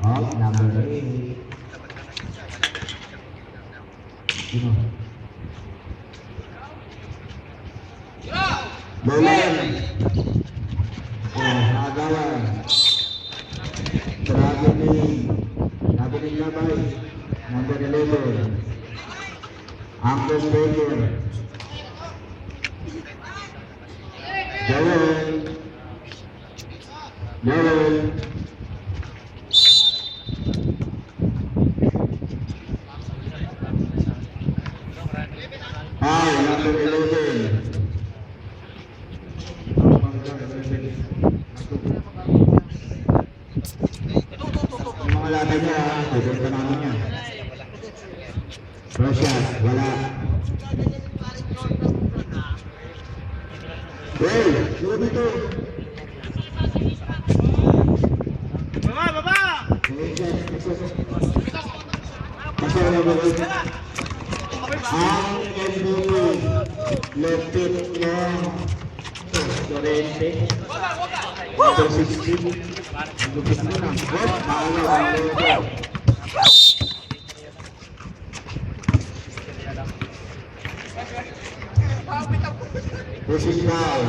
of number 8. Bawlan. Agawan. Traveling Labay. Number 11. Angkos Baker. Joel. Number 11. Mga laban niya, tutunan namin niya. Precious, wala. Hey, sino dito? Baba! Pasok na ba kayo? Ang MVP, Lepit niya, Torrente, 260. Lupit mo na. Pushing down.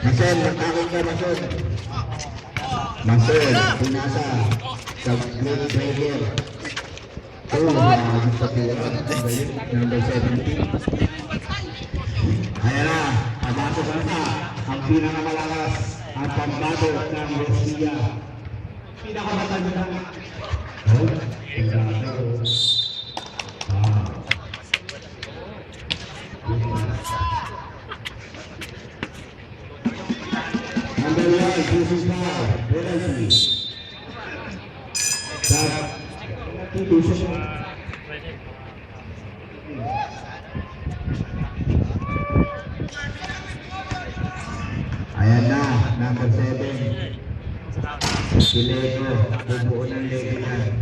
Mason, nagkakong ka Mason. Mason, pinasa sa Green Trader. Number 17. Ayan na, pagbato na ang pinakamalakas at pagbato ng Russia. Pinakamatanda na. Number 1, this is now. Penalty. Ayan na, number 7. Si Lego, bubuo ng Lego yan.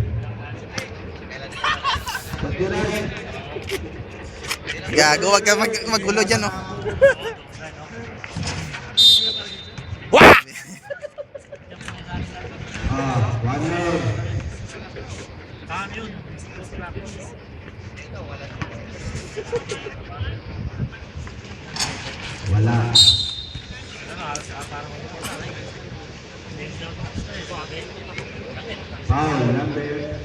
Gago, wag ka magulo dyan, oh. Wah! One more. Wala. Number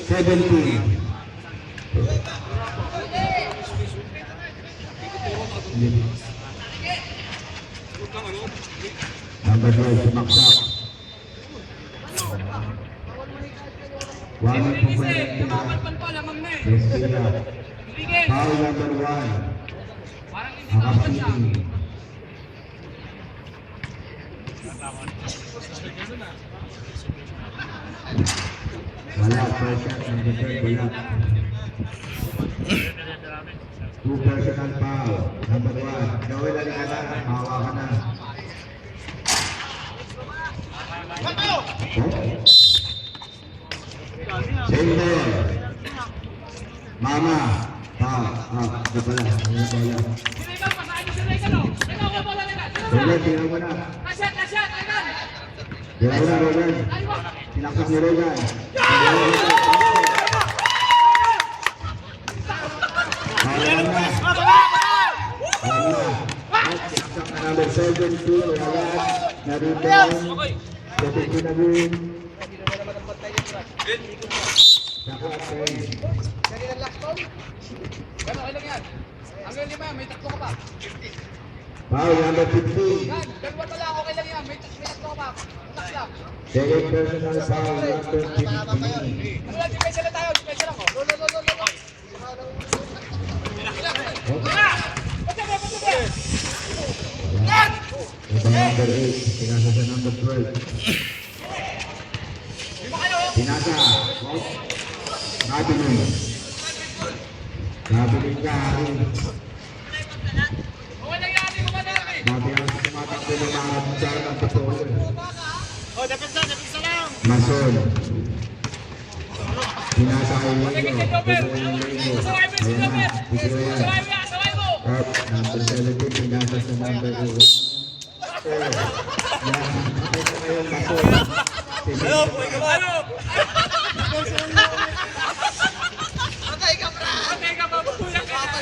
17. Number 12, sumaksak. One po ba yung foul number 1. Akapiti. Wala, pressure, number 12, wala. 2 personal foul. Number 1. Gawin na ka na, hawa ka na. Center. Mama. Di pala. Tingnan mo na. Tingnan mo na, Rogan. Tinaksak ni Rogan. Number 17, wala. Narito. Kapit na rin. Foul number 15. Dalawa na lang, okay lang yan. May tatlo ka pa. Utak lang. Second personal foul number 15. Ano lang, depensa lang tayo. Depensa lang ko. Lo. Ito number 8. Pinasa sa number 12. Pinasa. Nabiling. Nabiling ka. Dati ang tumatakbo ng mga butsa ng totoo. Depensa lang. Mason. Pinasa kay Lino. Saway mo. Up, number 17, pinasa sa number 1. Yan, nakita ko ngayon, bato. Patay ka, bra! Patay ka, mabubulang ka na!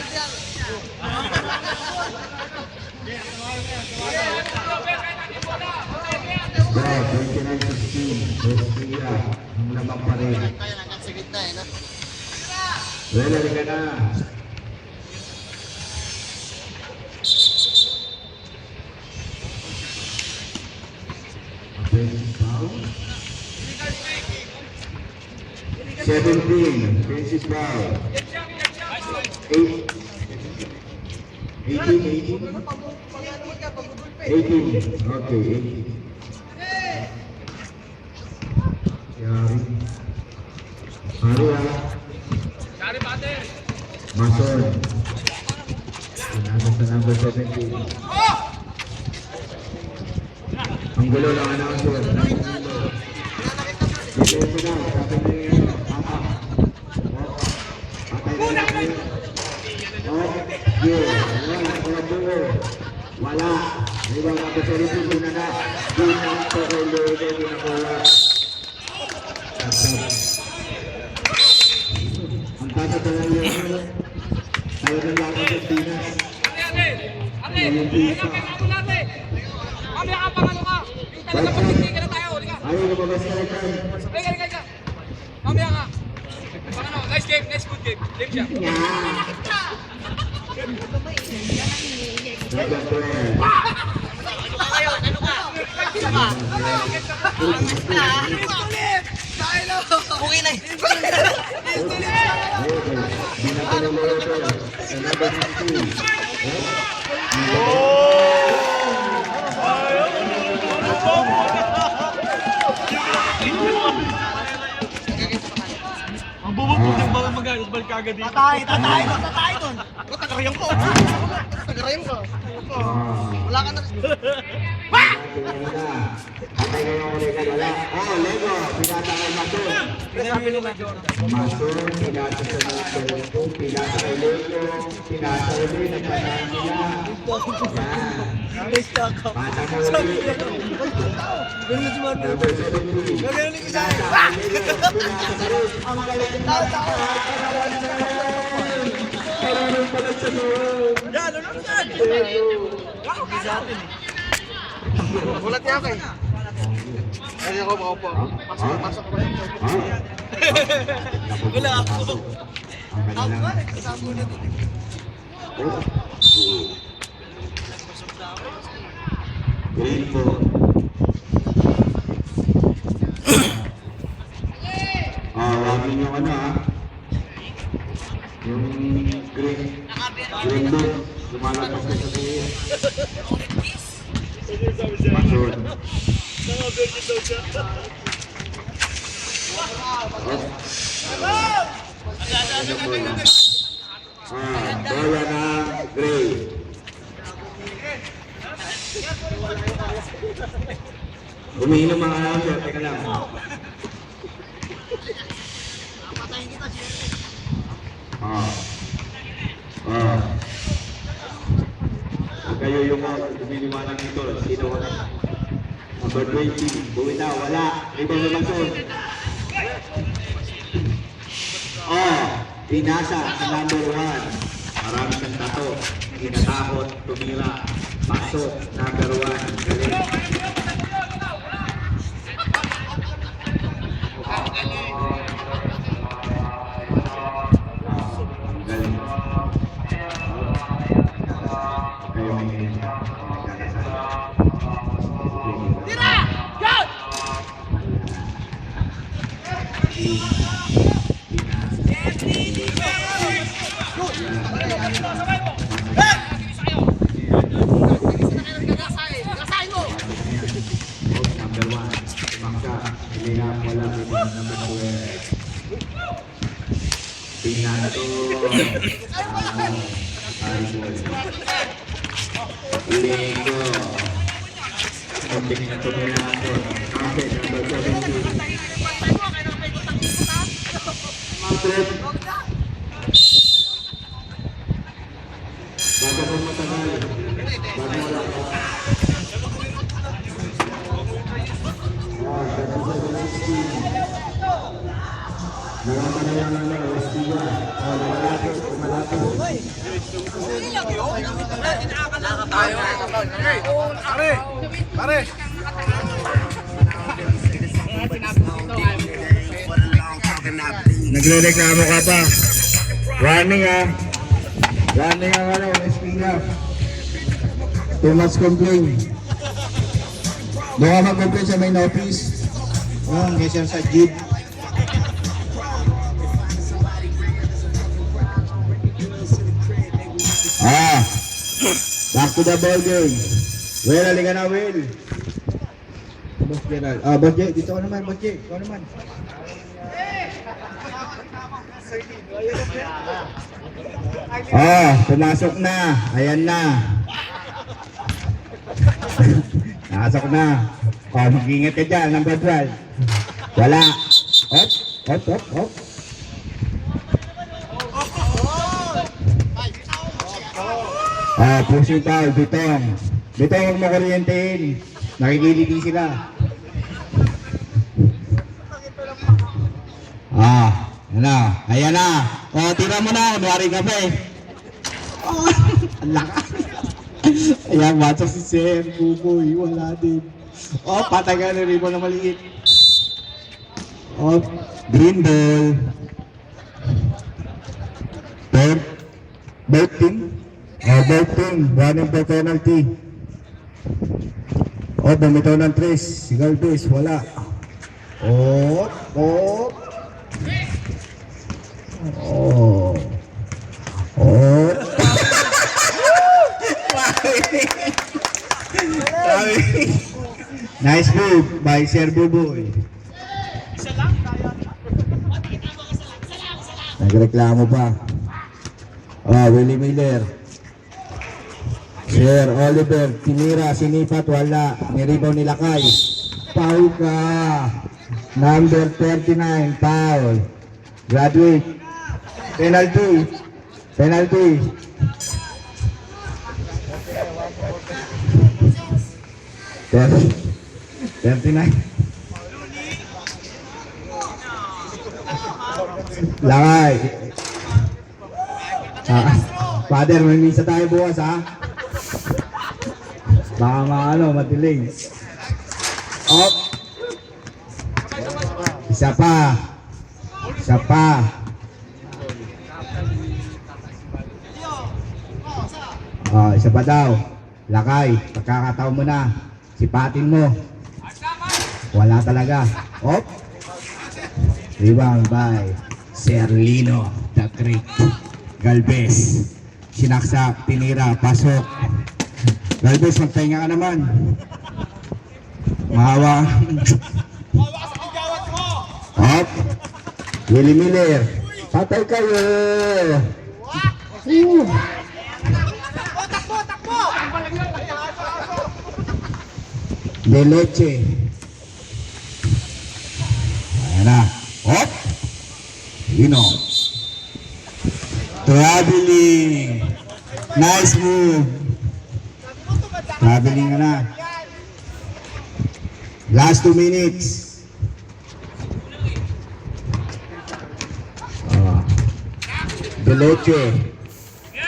Bro, 29-16, Hostia, ang lamang pa rin. Well, halika na. Offensive foul. 17, offensive foul. 8. 18. 18. Okay, 18. Yari. Arya. Dari pate! Mason. Pinasa sa number 17. Ang gulo ng announcer. Dito na, sabi niya yun. Patay na yun. Wala. Ibang kapatid ito na na. Dinang pagkolo ito ginagawa. Ang tatatalang yun. Talagang laban ng Pinas. Ate! Kami ang pangalo ka! Yung talaga pagkikinig na tayo, halika! Ayaw lumabas ka lang dyan. Halika! Kami ang ka! Pangano, nice game, nice good game. Game siya. Dagang player. Okay na. Binatuloy ito. Sa number 16. Ang bubog ng bawang magalit, balik ka agad dito. Tatay doon. Tagarayam ko. Wala ka na. Patay kayo ulit ka wala. Oh, Lego. Pinata kay Mason. Mason, pinata sa number 2. Pinata kay Lego. Pinata ulit. Nagpanaan nila. Yan. Pata mo ulit. Number 17. Pinata kay Lego. Pinata ka rin. Ang galing ng bata. Kailangan pala sa loob. Yan, ano yan? Lego. Ulat niya kay. Ay, ako maupo. Pasok ko ba yun? Wala ako. Ang kanilang... Green po. Wagin yung ano yung green book. Lumalabas ka sa tiyan. Mason. Bola ng gray. Umiinom ang announcer, teka lang. Kayo yung lumiliwanag nito. Sino ka? Number 20. Buwi na, wala. Ibang naman to. Pinasa sa number 1. Marami siyang tato. Hinatakot, tumira. Pasok, number 1. Galing. Galing. Kayo may Tira! Go! Number 1. Maksa. Hindi na wala. Number 12. Pinato. Lego. Konting na ito nila ako. Okay, number 17. Madrid. ka ba matagal? Bago wala ka. Nakapanayan na Westiga. Malapit. Pare! Nagre-reklamo ka pa. Running ah. Running ang ano, Westiga. Too much complain. Doon ka mag-complain sa main office. Kaysa sa jeep. Back to the ball game. Will, halika na, Will. Boss Gerald. Boss J, dito ka naman, Boss J. Ikaw naman. Pumasok na. Ayan na. Nakasok na. Mag-ingat ka dyan, number 12. Wala. Hop. Pushing foul, Bitong. Bitong, huwag mo kuryentein. Nakikiliti sila. Ayan na. Tira mo na, kunwari ka pa eh. Ang lakas. Ayan, watch si Sir, Buboy, wala din. Patay ka na rin mo na maliit. Green ball. Both team. Both team, running for penalty. Bumitaw ng 3. Si Galvez, wala. Nice move by Sir Buboy. Nagreklamo pa. Willie Miller. Sir Oliver, tinira, sinipat, wala. Niribaw ni Lakay. Foul ka. Number 39, foul. Graduate. Penalty. 39. Lakay. Father, may misa tayo bukas ha. Baka matiling. Isa pa. Isa pa daw. Lakay, pagkakataon mo na. Sipatin mo. Wala talaga. Rebound by Serlino, the Greek. Galvez. Sinaksak, tinira, pasok. Galvez, magtahinga ka naman. Mahawa. Willie Miller. Patay kayo. De Leche. Ayan na. Traveling. Nice move. Traveling ka na. Last 2 minutes. De Leche.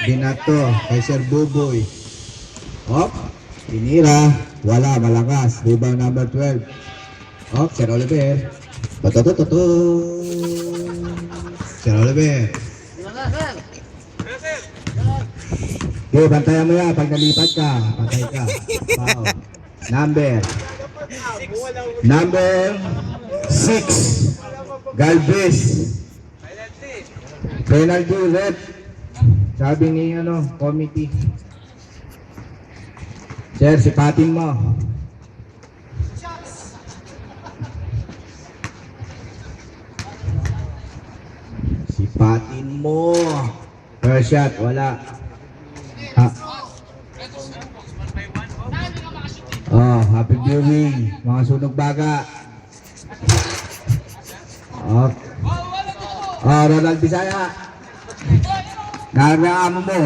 Binato. Kay Sir Buboy. Tinira. Wala. Malakas. Rebound number 12. Sir Oliver. Sir Oliver. Bantayan mo yan. Pag nalipat ka, patay ka. Number 6. Galvez. Penalty red. Sabi ni committee. Sir, sipatin mo. Sipatin mo. First shot, wala. Happy viewing, mga sunog baga. Ronald Bisaya. Naraamo mo.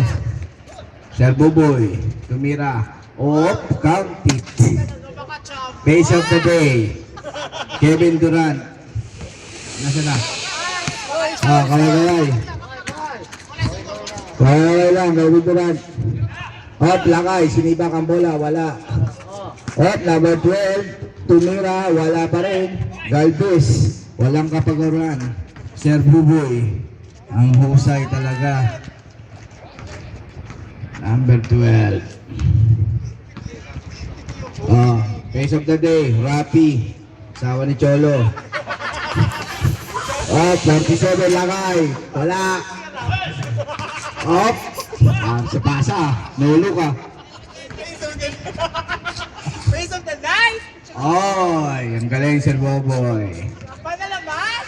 Sir Buboy, tumira. Off, count it. Base of the day. Kevin Durant. Nasa na? Kaway-kaway. Kaway lang, Kevin Durant. Off, lakay. Sinibak ang bola, wala. Off, number 12. Tumira, wala pa rin. Galvez, walang kapagaruan. Sir Buboy, ang husay talaga. Number 12. Face of the day, Rapi. Sawa ni Cholo. 47 lakay. Wala. Sa pasa. Nulo ka. Face of the night! Ang galing, Sir Boboy. Panalaman!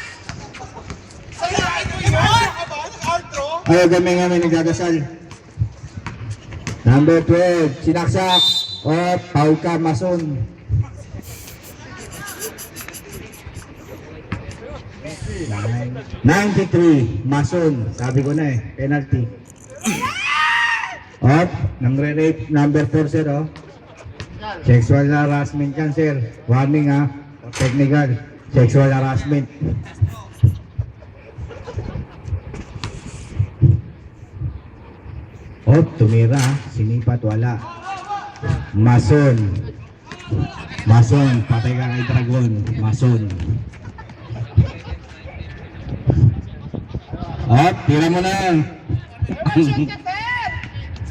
Sayain mo yun! Outro! Ay, kami nagdadasal. Number 12, sinaksak. Paul ka, Mason. #93, Mason. Sabi ko na penalty. Nangre-rape, number 4, sir, Sexual harassment yan, sir. Warning, technical. Sexual harassment. Tumira. Sinipat, wala. Mason. Patay ka kay Dragon. Mason. Tira mo na.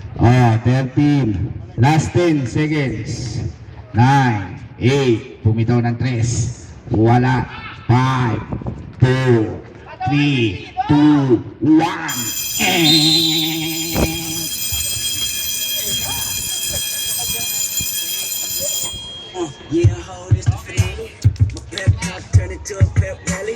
13. Last 10 seconds. 9, 8. Pumitaw ng 3. Wala. 5, 4, 3, 2, 1. Yeah, hold this the feeling. My pep talk turn into a pep rally.